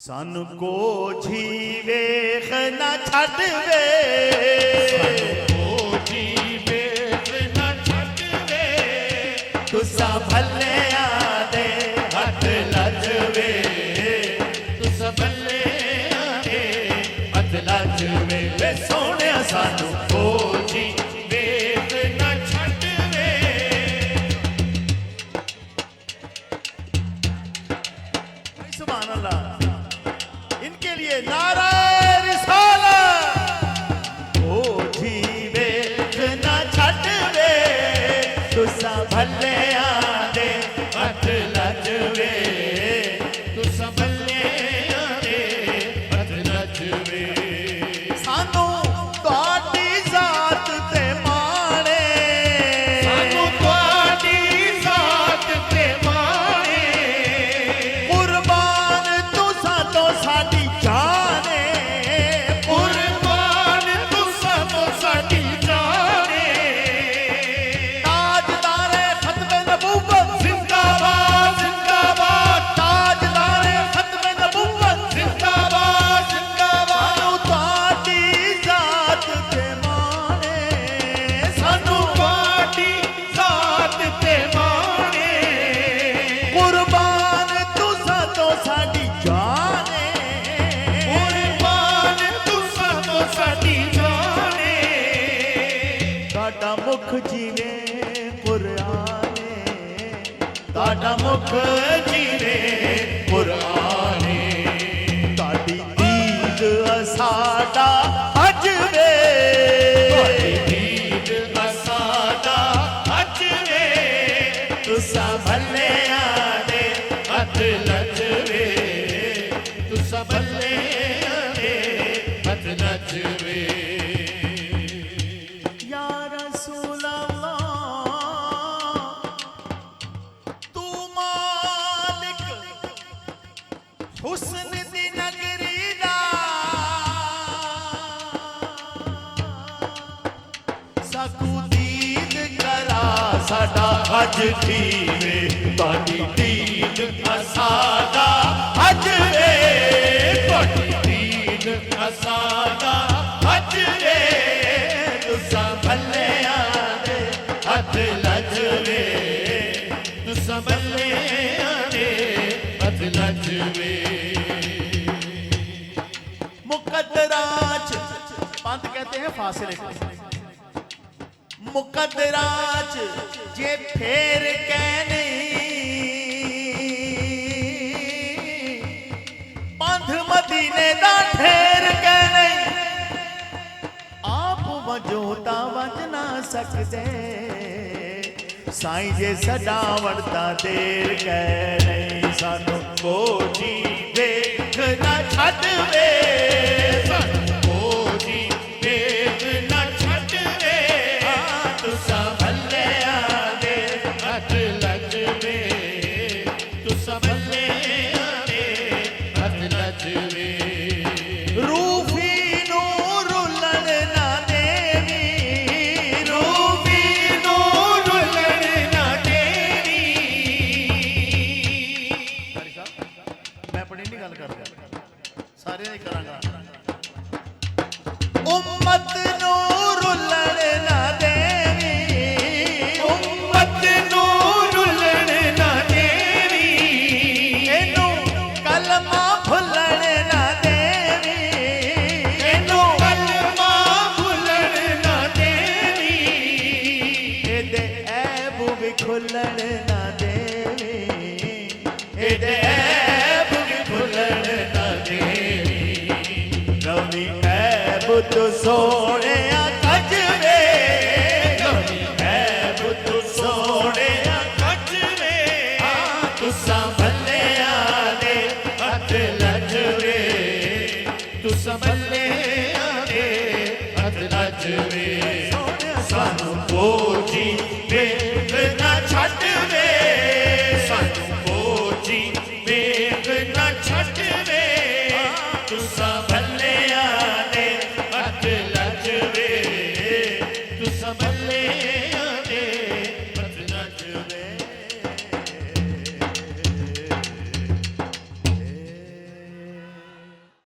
सानू को वेख ना छड़ वे, को वेख ना छड़ वे, तुसा भले आदे हथ लजवे, तुसा भले आदे हथ लजवे। वे सोने सानू को वेख ना छड़ वे, सुभान अल्लाह। इनके लिए नारा रिसालत। ओ जी वेख ना छड़ वे, तुसा भले आदे हथ लजवे, तुसा भले आदे हथ लजवे। सानू तुहाडी जात ते माणे, सानू तुहाडी जात ते माणे, कुर्बान तुसा तो साडी जाने, कुर्बान तुसा तो साडी जाने। ताजदारे खत्मे नबूवत जिंदाबाद जिंदाबाद, ताजदारे खत्मे नबूवत, जिंदाबाद जिंदाबाद। सानू तुहाडी जात ते माणे, सानू तुहाडी जात ते माणे, कुर्बान तुसा तो साडी जाने, कुर्बान तुसा तो साडी जाने। ताड़ा मुख जीवे कुराने, ताड़ा मुख जीवे कुराने, ताड़ी दीद साडा अज वे, दीद असादा अज वे, तुसा भले आदे हथ लजवे, तुसा भले आदे हथ लजवे। या रसूल अल्लाह, तू मालिक हुस्न दी नगरी दा, साकू दीद करा साडा अज थीवे, तुहाडी दीद असादा अज वे, तुहाडी दीद असादा अज वे, तुसा भले आदे हथ लजवे, तुसा भले आदे हथ लजवे। मुकद्दराच, पंत कहते हैं फासले को, मुकद्दराच जे फेर कहने, पंथ मदीने दा ठेर कहने, आप वजोता वज ना सकते, साईं जे सजावण दा देर कहने, सानू कोठी वेख ना छड़ वे, कोठी वेख ना छड़ वे, तुसा भले आदे हथ लजवे, तुसा भले आदे हथ लजवे। रूफी नू रुलन ना देवी, रूबी नूं रुलन ना देवी। मैं अपनी नहीं गल कर रहा, सारे ही करांगा। उम्मत नू रुलन ना देवी, उम्मत नूं रुलन ना देवी, एनू कलमा भुलन ना देवी, एनू कलमा भुलन ना देवी, एदे ऐब भी खुलन ना देवी, एदे ऐब भी खुलन ना देवी, रवनी ऐब तो सोने कज वे, रवनी ऐब तो सोने कज वे, तुसा भले आदे हथ लजवे, तुसा भले आदे हथ लजवे। सानू कोठी वेख ना छड़ वे, सानू कोठी वेख ना छड़ वे, तुसा